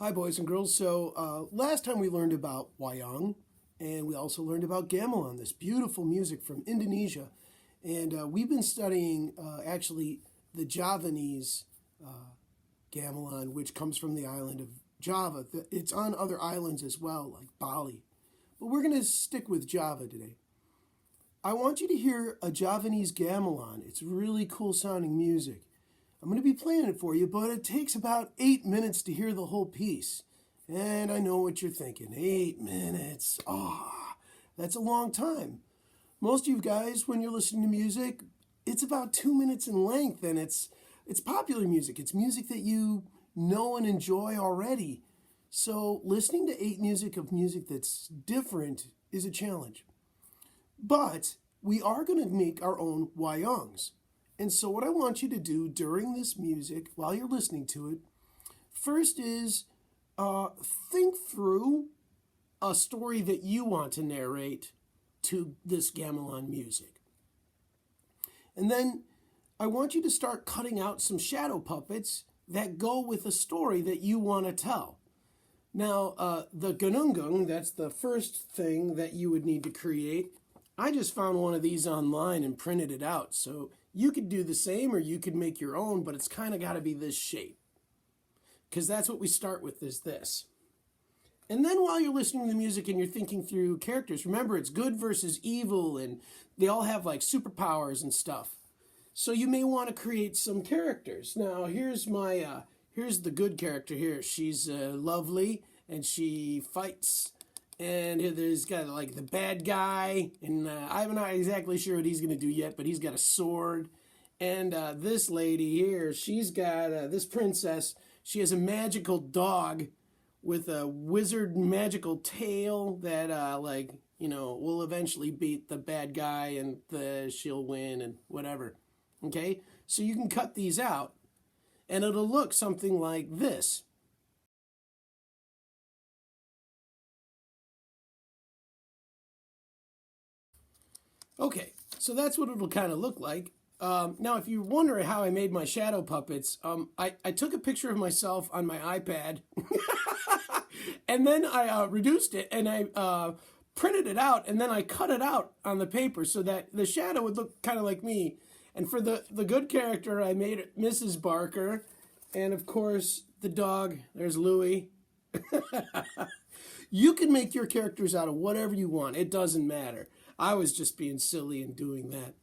Hi, boys and girls. Last time we learned about Wayang, and we also learned about Gamelan, this beautiful music from Indonesia. And we've been studying actually the Javanese gamelan, which comes from the island of Java. It's on other islands as well, like Bali. But we're going to stick with Java today. I want you to hear a Javanese gamelan. It's really cool sounding music. I'm going to be playing it for you, but it takes about 8 minutes to hear the whole piece. And I know what you're thinking. 8 minutes. That's a long time. Most of you guys, when you're listening to music, it's about 2 minutes in length, and it's popular music. It's music that you know and enjoy already. So listening to music that's different is a challenge. But we are going to make our own wayangs. And so what I want you to do during this music, while you're listening to it, first is think through a story that you want to narrate to this gamelan music. And then I want you to start cutting out some shadow puppets that go with a story that you want to tell. Now, the ganungung, that's the first thing that you would need to create. I just found one of these online and printed it out, so you could do the same or you could make your own, but it's kind of got to be this shape. Because that's what we start with, is this. And then while you're listening to the music and you're thinking through characters, remember it's good versus evil, and they all have like superpowers and stuff. So you may want to create some characters. Now here's the good character here. She's lovely and she fights. And there's got like the bad guy, and I'm not exactly sure what he's going to do yet, but he's got a sword. And this lady here, she's got, this princess, she has a magical dog with a wizard magical tail that, will eventually beat the bad guy, and she'll win and whatever. Okay? So you can cut these out, and it'll look something like this. Okay, so that's what it'll kind of look like. Now, if you wonder how I made my shadow puppets, I took a picture of myself on my iPad, and then I reduced it, and I printed it out, and then I cut it out on the paper so that the shadow would look kind of like me. And for the good character, I made it Mrs. Barker, and of course, the dog, there's Louie. You can make your characters out of whatever you want. It doesn't matter. I was just being silly and doing that.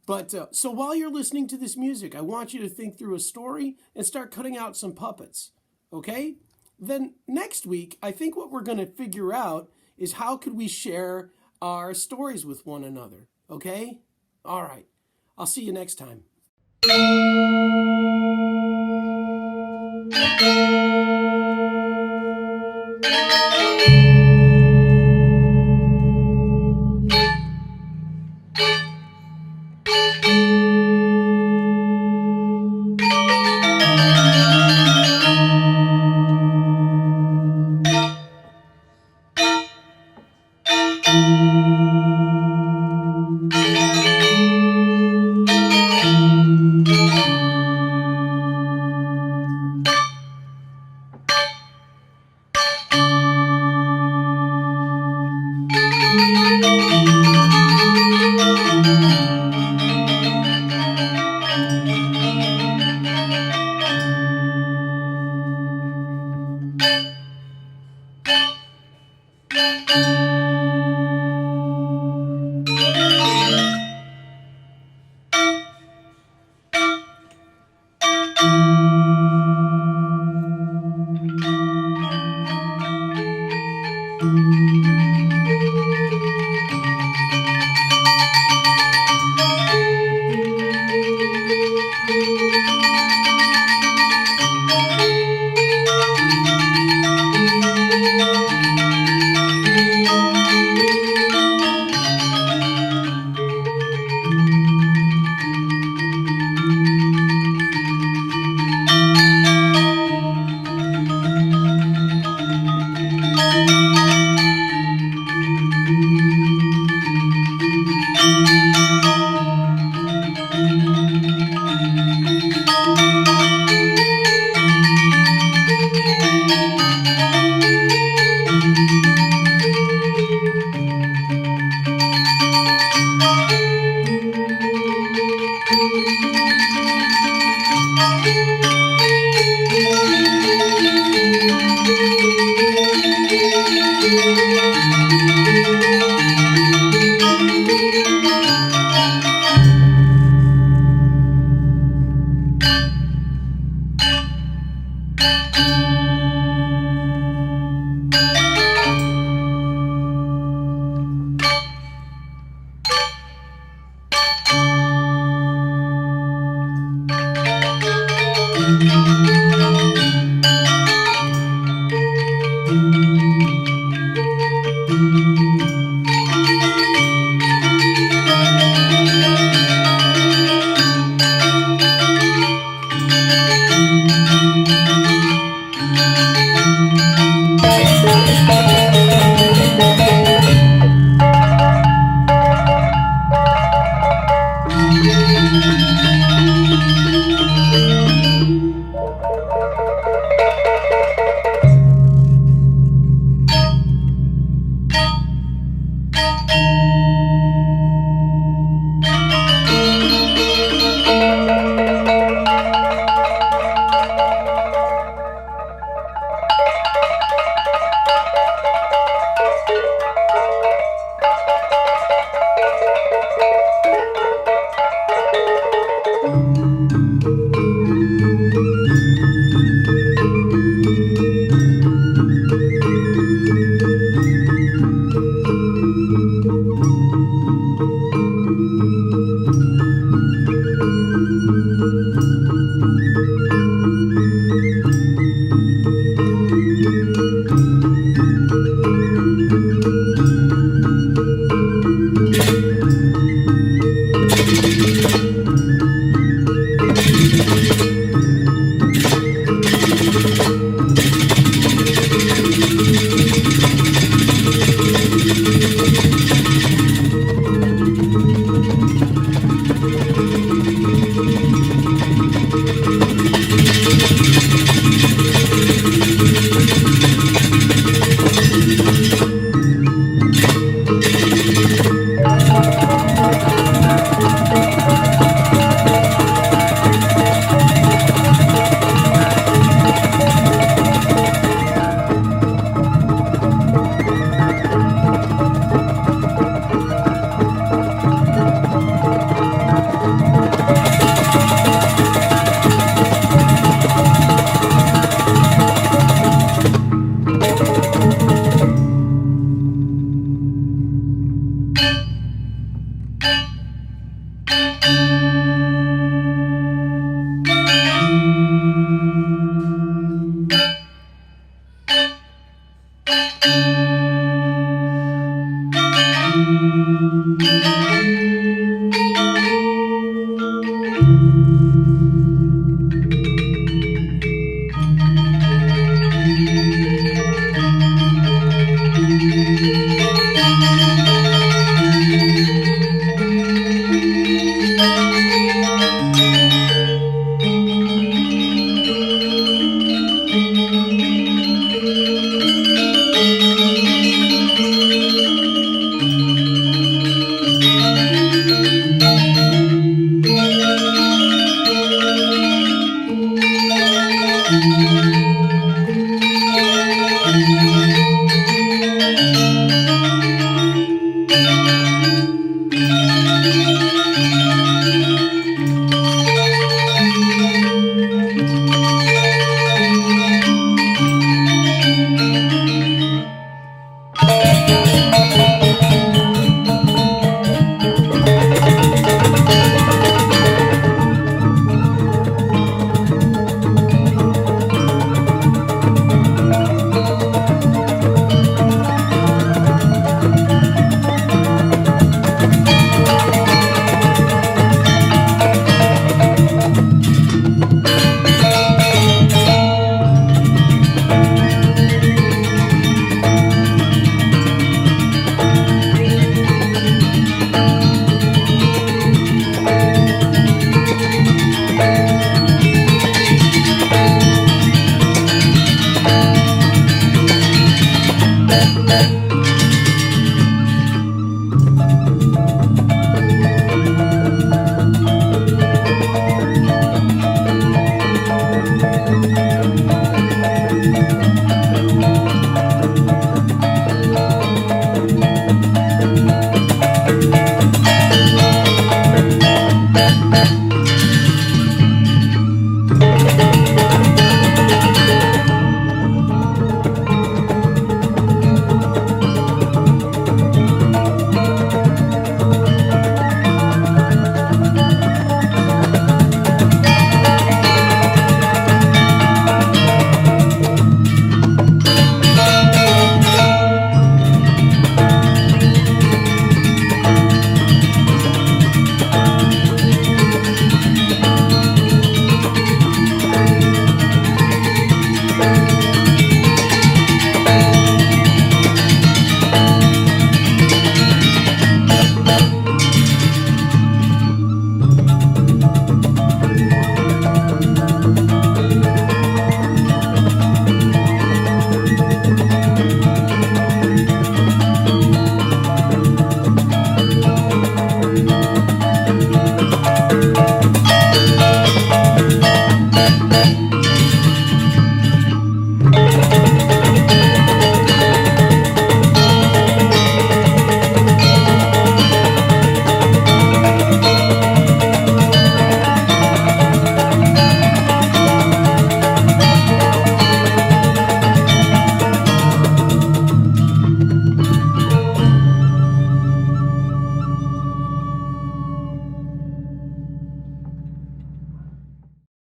But so while you're listening to this music, I want you to think through a story and start cutting out some puppets. Okay? Then next week, I think what we're going to figure out is how could we share our stories with one another. Okay? All right. I'll see you next time.